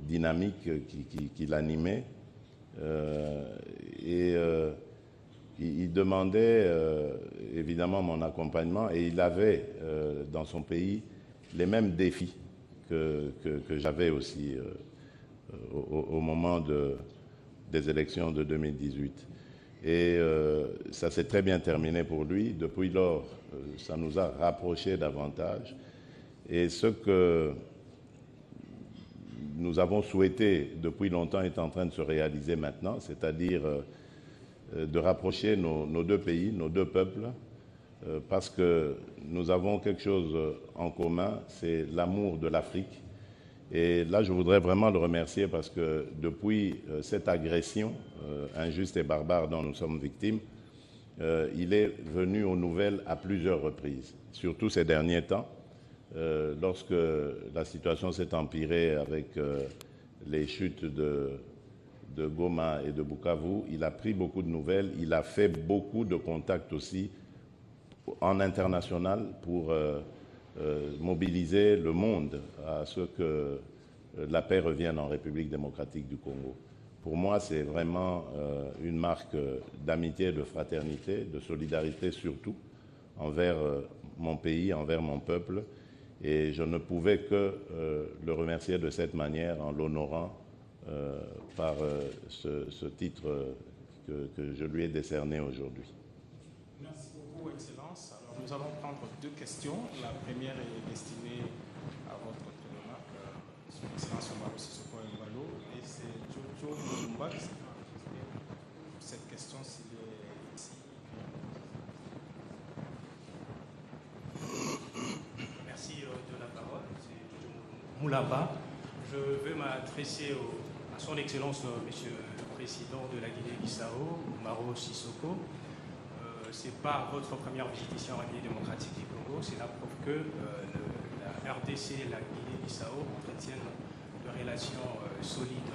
dynamique qui l'animait. Il demandait évidemment mon accompagnement et il avait dans son pays les mêmes défis que j'avais aussi au moment des élections de 2018. Et ça s'est très bien terminé pour lui. Depuis lors, ça nous a rapprochés davantage. Et ce que nous avons souhaité depuis longtemps est en train de se réaliser maintenant, c'est-à-dire de rapprocher nos deux pays, nos deux peuples, parce que nous avons quelque chose en commun, c'est l'amour de l'Afrique. Et là, je voudrais vraiment le remercier parce que depuis cette agression injuste et barbare dont nous sommes victimes, il est venu aux nouvelles à plusieurs reprises, surtout ces derniers temps, lorsque la situation s'est empirée avec les chutes de Goma et de Bukavu. Il a pris beaucoup de nouvelles, il a fait beaucoup de contacts aussi en international pour mobiliser le monde à ce que la paix revienne en République démocratique du Congo. Pour moi, c'est vraiment une marque d'amitié, de fraternité, de solidarité surtout envers mon pays, envers mon peuple. Et je ne pouvais que le remercier de cette manière en l'honorant par ce titre que je lui ai décerné aujourd'hui. Merci beaucoup, Excellence. Alors, nous allons prendre deux questions. La première est destinée à votre témoin, son Excellence Omaro Sissoko Embalo, et c'est Jojo Mulumba qui s'est posé cette question s'il est ici. Merci de la parole. C'est Jojo Mulumba. Je veux m'adresser à son Excellence, Monsieur le Président de la Guinée-Bissau, Omaro Sissoko. Ce n'est pas votre première visite ici en République démocratique du Congo, c'est la preuve que la RDC et la Guinée-Bissau entretiennent de relations solides.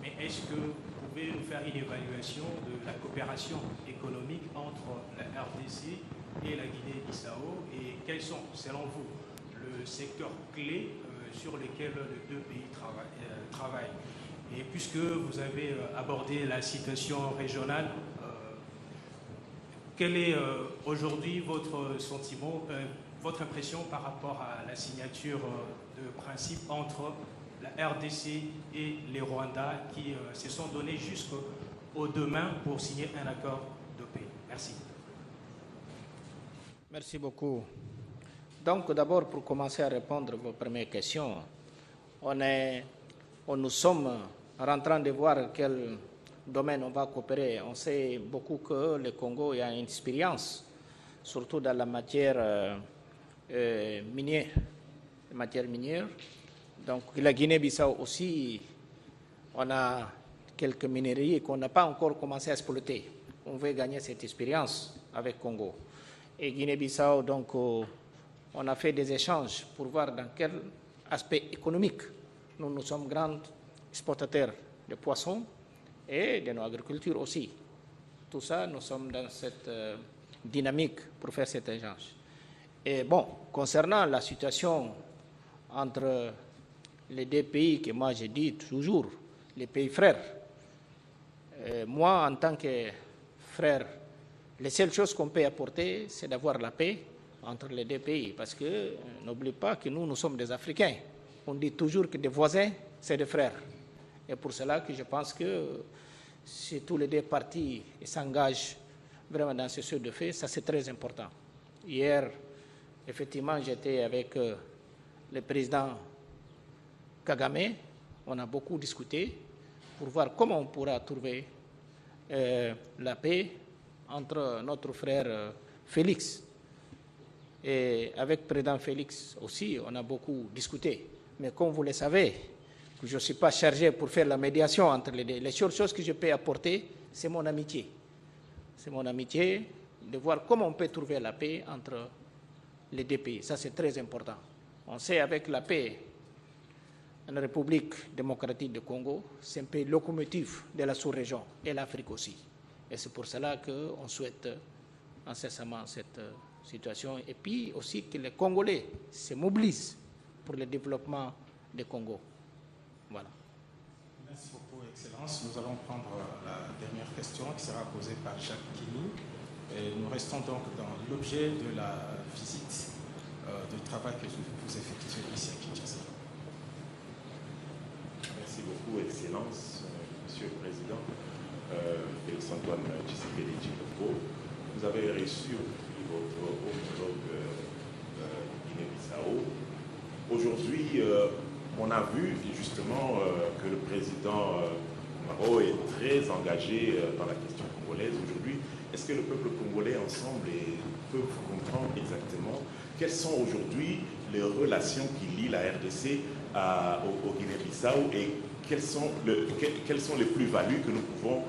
Mais est-ce que vous pouvez nous faire une évaluation de la coopération économique entre la RDC et la Guinée-Bissau et quels sont, selon vous, le secteur clé sur lequel les deux pays travaillent? Et puisque vous avez abordé la situation régionale, quel est aujourd'hui votre sentiment, votre impression par rapport à la signature de principe entre la RDC et les Rwandais qui se sont donnés jusqu'au demain pour signer un accord de paix? Merci. Merci beaucoup. Donc d'abord, pour commencer à répondre à vos premières questions, nous sommes en train de voir quel domaine on va coopérer. On sait beaucoup que le Congo a une expérience, surtout dans la matière minière. Donc la Guinée-Bissau aussi, on a quelques minerais qu'on n'a pas encore commencé à exploiter. On veut gagner cette expérience avec Congo. Et Guinée-Bissau, donc, on a fait des échanges pour voir dans quel aspect économique nous sommes grands exportateurs de poissons et de nos agricultures aussi. Tout ça, nous sommes dans cette dynamique pour faire cet échange. Et bon, concernant la situation entre les deux pays, que moi je dis toujours, les pays frères, moi en tant que frère, les seules choses qu'on peut apporter, c'est d'avoir la paix entre les deux pays. Parce que n'oublie pas que nous sommes des Africains. On dit toujours que des voisins, c'est des frères. Et pour cela que je pense que si tous les deux parties s'engagent vraiment dans ce de fait, ça c'est très important. Hier, effectivement, j'étais avec le président Kagame. On a beaucoup discuté pour voir comment on pourra trouver la paix entre notre frère Félix. Et avec le président Félix aussi, on a beaucoup discuté. Mais comme vous le savez, que je ne suis pas chargé pour faire la médiation entre les deux. Les seules choses que je peux apporter, c'est mon amitié. C'est mon amitié de voir comment on peut trouver la paix entre les deux pays. Ça, c'est très important. On sait avec la paix en République démocratique du Congo, c'est un pays locomotive de la sous-région et l'Afrique aussi. Et c'est pour cela qu'on souhaite incessamment cette situation. Et puis aussi que les Congolais se mobilisent pour le développement du Congo. Voilà. Merci beaucoup, Excellence. Nous allons prendre la dernière question qui sera posée par Jacques Kini. Et nous restons donc dans l'objet de la visite de travail que vous effectuez ici à Kinshasa. Merci beaucoup, Excellence, Monsieur le Président, Félix-Antoine Tshisekedi Tshilombo. Vous avez reçu votre homologue Guinée-Bissau. Aujourd'hui, on a vu justement que le président Maro est très engagé dans la question congolaise aujourd'hui. Est-ce que le peuple congolais ensemble peut comprendre exactement quelles sont aujourd'hui les relations qui lient la RDC au Guinée-Bissau et quelles sont les plus-values que nous pouvons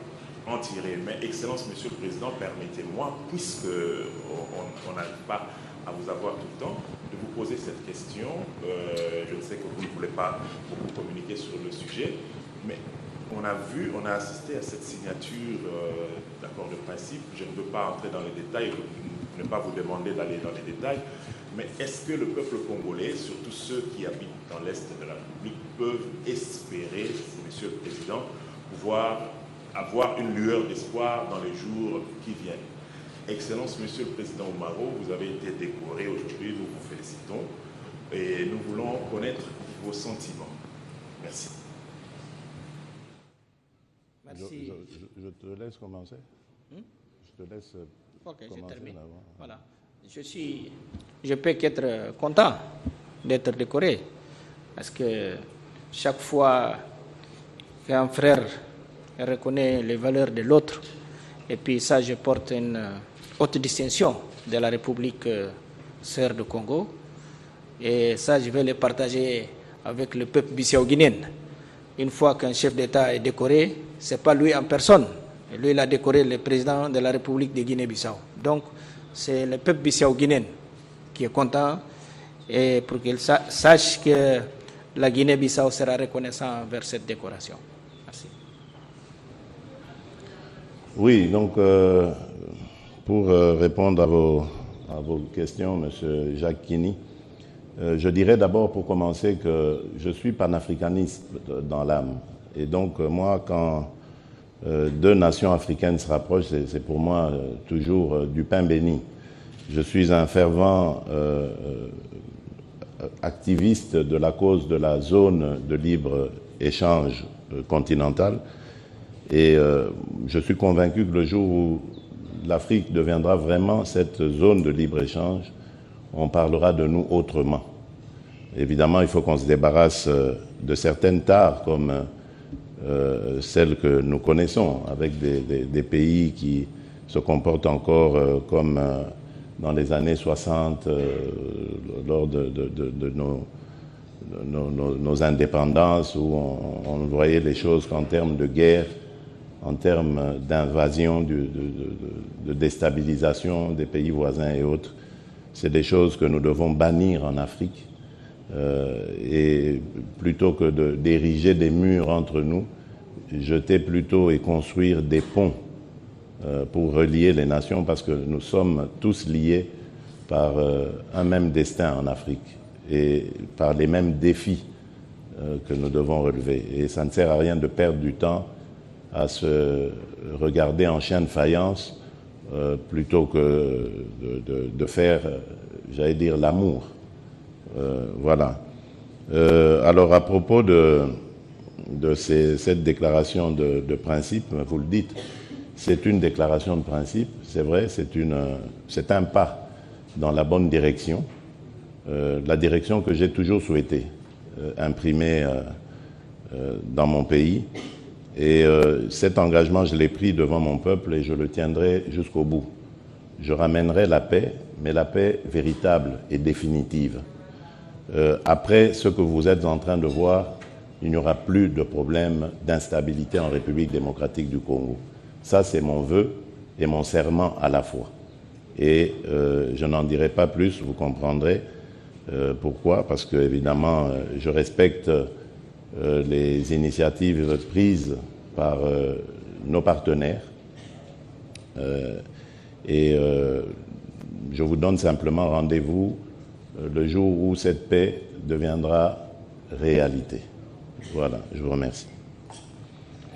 en tirer? Mais Excellence, Monsieur le Président, permettez-moi, puisqu'on n'arrive pas à vous avoir tout le temps, de vous poser cette question. Je sais que vous ne voulez pas beaucoup communiquer sur le sujet, mais on a assisté à cette signature d'accord de principe. Je ne veux pas entrer dans les détails, ne pas vous demander d'aller dans les détails, mais est-ce que le peuple congolais, surtout ceux qui habitent dans l'Est de la République, peuvent espérer, Monsieur le Président, pouvoir avoir une lueur d'espoir dans les jours qui viennent? Excellence, Monsieur le Président Oumaro, vous avez été décoré aujourd'hui, nous vous félicitons et nous voulons connaître vos sentiments. Merci. Merci. Je te laisse commencer. Je te laisse commencer. Voilà. Je peux qu'être content d'être décoré parce que chaque fois qu'un frère reconnaît les valeurs de l'autre, et puis ça, je porte une haute distinction de la République sœur du Congo, et ça, je vais le partager avec le peuple bissau-guinéen. Une fois qu'un chef d'État est décoré, ce n'est pas lui en personne. Lui, il a décoré le président de la République de Guinée-Bissau. Donc, c'est le peuple bissau-guinéen qui est content et pour qu'il sache que la Guinée-Bissau sera reconnaissant envers cette décoration. Merci. Oui, donc, pour répondre à vos questions, M. Jacques Kini, je dirais d'abord pour commencer que je suis panafricaniste dans l'âme. Et donc moi, quand deux nations africaines se rapprochent, c'est pour moi toujours du pain béni. Je suis un fervent activiste de la cause de la zone de libre-échange continentale. Et je suis convaincu que le jour où l'Afrique deviendra vraiment cette zone de libre-échange, on parlera de nous autrement. Évidemment, il faut qu'on se débarrasse de certaines tares comme celles que nous connaissons, avec des pays qui se comportent encore comme dans les années 60, lors de nos indépendances, où on voyait les choses qu'en termes de guerre, en termes d'invasion, de déstabilisation des pays voisins et autres. C'est des choses que nous devons bannir en Afrique. Et plutôt que d'ériger des murs entre nous, jeter plutôt et construire des ponts pour relier les nations, parce que nous sommes tous liés par un même destin en Afrique et par les mêmes défis que nous devons relever. Et ça ne sert à rien de perdre du temps à se regarder en chien de faïence plutôt que de faire, j'allais dire, l'amour. Voilà. Alors, à propos de cette déclaration de principe, vous le dites, c'est une déclaration de principe, c'est vrai, c'est un pas dans la bonne direction, la direction que j'ai toujours souhaité imprimer dans mon pays. Et cet engagement, je l'ai pris devant mon peuple et je le tiendrai jusqu'au bout. Je ramènerai la paix, mais la paix véritable et définitive. Après ce que vous êtes en train de voir, il n'y aura plus de problème d'instabilité en République démocratique du Congo. Ça, c'est mon vœu et mon serment à la fois. Et je n'en dirai pas plus, vous comprendrez pourquoi, parce que, évidemment, je respecte les initiatives prises par nos partenaires. Et je vous donne simplement rendez-vous le jour où cette paix deviendra réalité. Voilà, je vous remercie.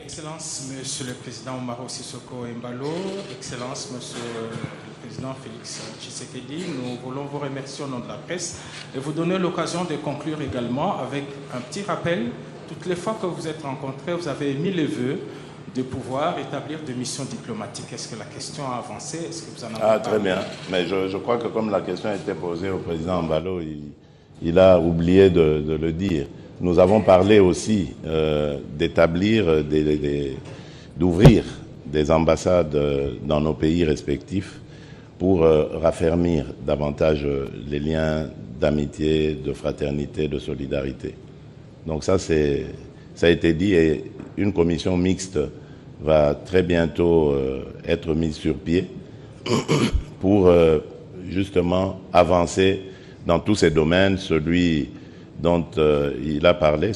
Excellence, Monsieur le Président Umaro Sissoco Embalo, Excellence, Monsieur le Président Félix Tshisekedi, nous voulons vous remercier au nom de la presse et vous donner l'occasion de conclure également avec un petit rappel. Toutes les fois que vous êtes rencontrés, vous avez émis le vœu de pouvoir établir des missions diplomatiques. Est-ce que la question a avancé? Est-ce que vous en avez parlé? Très bien. Mais je crois que comme la question a été posée au Président Embalo, il a oublié de le dire. Nous avons parlé aussi d'établir, d'ouvrir des ambassades dans nos pays respectifs pour raffermir davantage les liens d'amitié, de fraternité, de solidarité. Donc ça a été dit et une commission mixte va très bientôt être mise sur pied pour justement avancer dans tous ces domaines, celui dont il a parlé,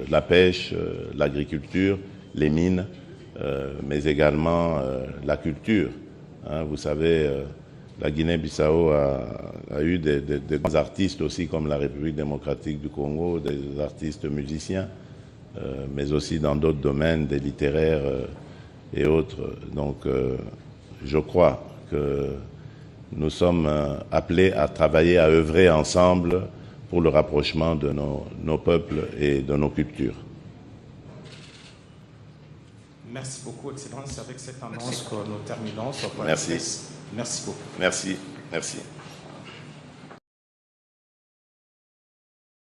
la pêche, l'agriculture, les mines, mais également la culture. Vous savez, la Guinée-Bissau a eu des grands artistes aussi, comme la République démocratique du Congo, des artistes musiciens, mais aussi dans d'autres domaines, des littéraires et autres. Donc, je crois que nous sommes appelés à travailler, à œuvrer ensemble pour le rapprochement de nos peuples et de nos cultures. Merci beaucoup, Excellence. Avec cette annonce que nous terminons. Merci. Merci beaucoup. Merci. Merci.